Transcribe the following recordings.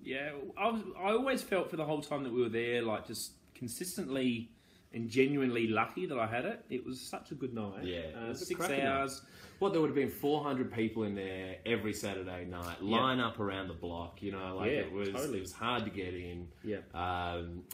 Yeah, I always felt for the whole time that we were there, like just consistently and genuinely lucky that I had it. It was such a good night. Yeah, 6 hours. What, there would have been 400 people in there every Saturday night, line up around the block. You know, like it was hard to get in. Yeah.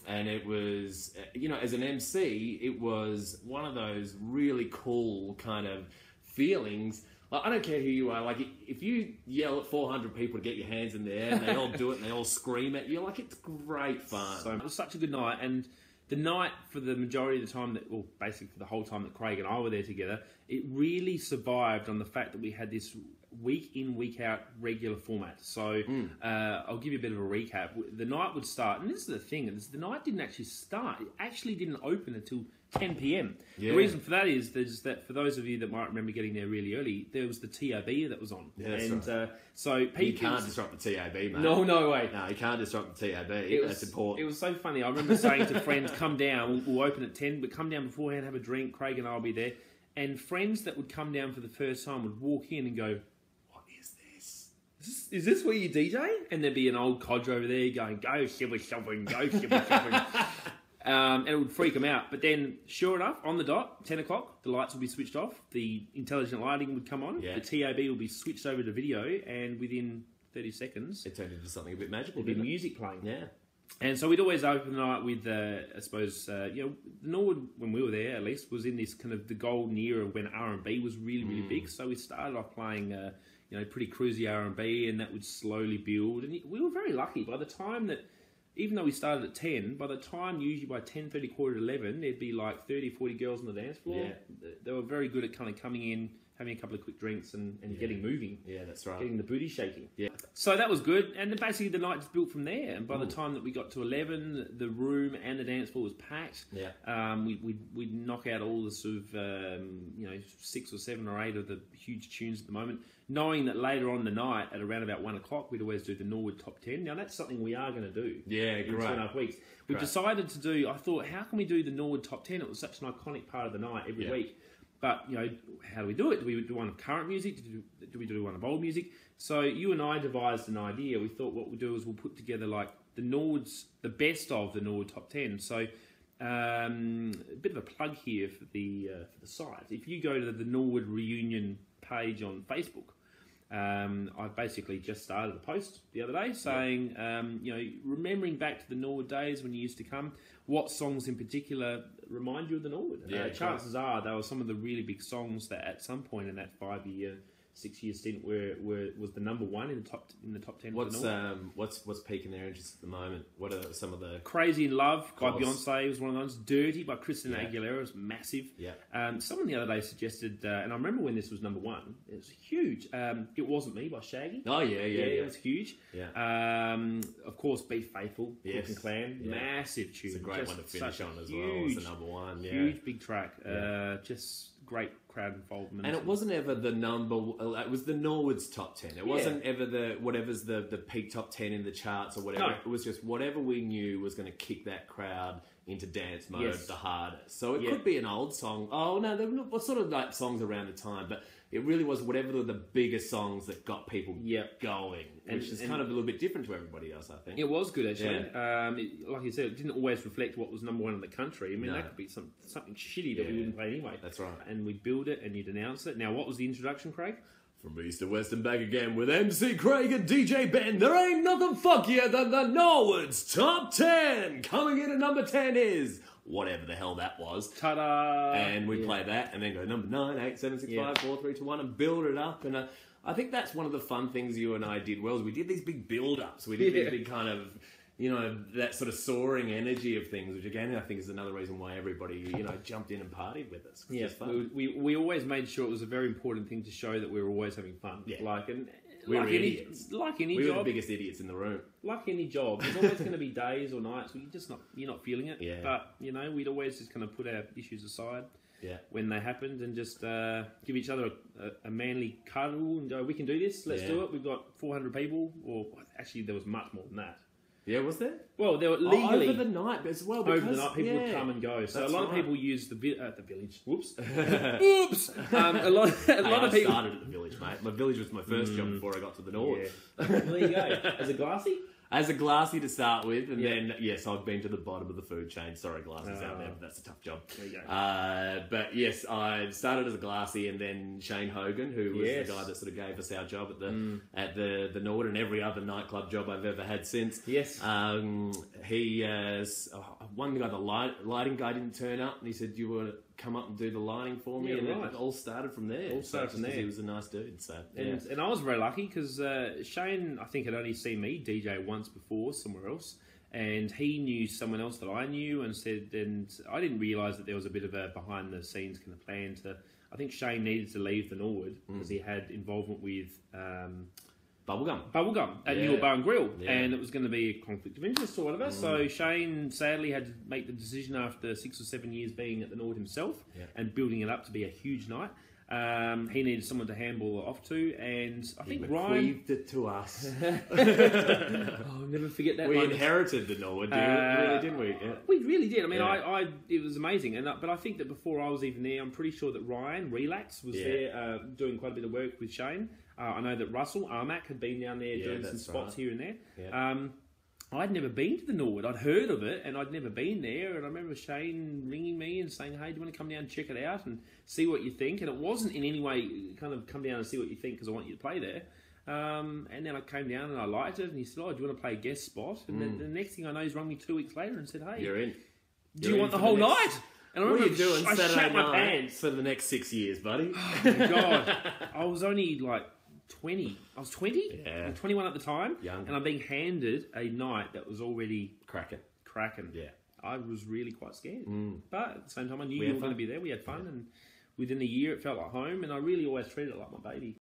And it was, you know, as an MC, it was one of those really cool kind of feelings. Like, I don't care who you are. Like, if you yell at 400 people to get your hands in there and they all do it and they all scream at you, like, it's great fun. So it was such a good night. And the night, for the majority of the time, well, basically for the whole time that Craig and I were there together, it really survived on the fact that we had this week in, week out regular format. So I'll give you a bit of a recap. The night would start, and this is the thing, the night didn't actually start. It actually didn't open until 10 p.m. Yeah. The reason for that is that for those of you that might remember getting there really early, there was the TAB that was on. Yeah, that's right. So people, you can't disrupt the TAB, mate. No way. No, you can't disrupt the TAB. That's important. It was so funny. I remember saying to friends, come down, we'll open at 10, but come down beforehand, have a drink, Craig and I will be there. And friends that would come down for the first time would walk in and go, what is this? Is this where you DJ? And there'd be an old codger over there going, go shiver shoving, go shiver shoving. And it would freak them out. But then, sure enough, on the dot, 10 o'clock, the lights would be switched off. The intelligent lighting would come on. Yeah. The TAB would be switched over to video. And within 30 seconds... it turned into something a bit magical. There'd be music playing. Yeah. And so we'd always open the night with, I suppose, you know, Norwood, when we were there at least, was in this kind of the golden era when R&B was really, really big. So we started off playing, you know, pretty cruisy R&B, and that would slowly build. And we were very lucky. By the time that... even though we started at 10, by the time, usually by 10:30, quarter to 11, there'd be like 30, 40 girls on the dance floor. Yeah. They were very good at kind of coming in, having a couple of quick drinks and getting moving. Yeah, that's right. Getting the booty shaking. Yeah. So that was good. And then basically the night just built from there. And by the time that we got to 11, the room and the dance floor was packed. Yeah. We'd knock out all the sort of, you know, 6 or 7 or 8 of the huge tunes at the moment, knowing that later on the night, at around about 1 o'clock, we'd always do the Norwood Top 10. Now, that's something we are going to do. Yeah, in 2.5 weeks. We've decided to do, I thought, how can we do the Norwood Top 10? It was such an iconic part of the night every week. But, you know, how do we do it? Do we do one of current music? Do we do one of old music? So you and I devised an idea. We thought what we'll do is we'll put together, like, the best of the Norwood Top 10. So a bit of a plug here for the site. If you go to the Norwood Reunion page on Facebook, I basically just started a post the other day saying, you know, remembering back to the Norwood days when you used to come, what songs in particular remind you of the Norwood? Chances are they were some of the really big songs that at some point in that 5-year, 6-year stint was the number one in the top 10. What's piquing their interest at the moment? What are some of the... Crazy in Love by Beyonce was one of those. Dirty by Christina Aguilera was massive. Yeah. Someone the other day suggested, and I remember when this was number one, it was huge. It Wasn't Me by Shaggy. Oh yeah. It was huge. Yeah. Of course, Be Faithful, Crook and Clan, massive tune. It's a great one to finish on as well. It's the number one. Yeah. Huge big track. Just great crowd involvement. And it wasn't ever the number... it was the Norwood's top 10. It wasn't ever whatever's the peak top 10 in the charts or whatever. No. It was just whatever we knew was going to kick that crowd into dance mode the hardest. So it could be an old song. Oh, no, there were sort of like songs around the time, but it really was whatever were the biggest songs that got people going, which is kind of a little bit different to everybody else, I think. It was good, actually. Yeah. Like you said, it didn't always reflect what was number one in the country. I mean, that could be something shitty that we wouldn't play anyway. That's right. And we'd build it and you'd announce it. Now, what was the introduction, Craig? From east to west and back again with MC Craig and DJ Ben. There ain't nothing funkier than the Norwood's Top 10. Coming in at number 10 is whatever the hell that was. Ta-da! And we play that and then go number 9, 8, 7, 6, 5, 4, 3, 2, 1 and build it up. And I think that's one of the fun things you and I did well. Is we did these big build-ups. We did these big kind of... you know, that sort of soaring energy of things, which again, I think is another reason why everybody, you know, jumped in and partied with us. Yeah, we always made sure it was a very important thing to show that we were always having fun. Yeah. We were idiots. Like any job. We were the biggest idiots in the room. Like any job, there's always going to be days or nights where you're not feeling it. Yeah. But, you know, we'd always just kind of put our issues aside when they happened and just give each other a manly cuddle and go, we can do this, let's do it. We've got 400 people, or actually there was much more than that. Yeah, was there? Well, there were legally over the night as well. Because, over the night, people would come and go. So a lot of people use the village. Whoops, oops. A lot of people started at the village, mate. My village was my first job before I got to the north. Yeah. There you go. As a glassy. as a glassy to start with, and then yes, I've been to the bottom of the food chain. Sorry, glassies out there, but that's a tough job. There you go. But yes, I started as a glassy, and then Shane Hogan, who was the guy that sort of gave us our job at the Norwood and every other nightclub job I've ever had since. Yes. He one guy, the lighting guy, didn't turn up, and he said, "Do you want to come up and do the lighting for me?" And it all started from there. He was a nice dude. So and I was very lucky because Shane, I think, had only seen me DJ once before somewhere else, and he knew someone else that I knew, and said, and I didn't realise that there was a bit of a behind the scenes kind of plan to. I think Shane needed to leave the Norwood because he had involvement with. Bubblegum at Norwood Bar and Grill, and it was going to be a conflict of interest or whatever. So Shane sadly had to make the decision after 6 or 7 years being at the Norwood himself and building it up to be a huge night. He needed someone to handball it off to, and I think Ryan bequeathed it to us. I'll never forget that. We inherited the Norwood, really, didn't we? Yeah. We really did. I mean, it was amazing, but I think that before I was even there, I'm pretty sure that Ryan Relax was there doing quite a bit of work with Shane. I know that Russell Armack had been down there doing some spots here and there. Yeah. I'd never been to the Norwood. I'd heard of it, and I'd never been there. And I remember Shane ringing me and saying, "Hey, do you want to come down and check it out and see what you think?" And it wasn't in any way kind of come down and see what you think because I want you to play there. And then I came down and I liked it, and he said, "Oh, do you want to play a guest spot?" And then the next thing I know, he's rung me 2 weeks later and said, "Hey, you're in. Do you want the whole night?" And I what are you doing I Saturday shat my night pants for the next 6 years, buddy? Oh my God, I was only like 20. I was 20? Yeah. I'm 21 at the time. Young. And I'm being handed a night that was already cracking. Yeah. I was really quite scared. But at the same time, I knew you were going to be there. We had fun. And within a year, it felt like home. And I really always treated it like my baby.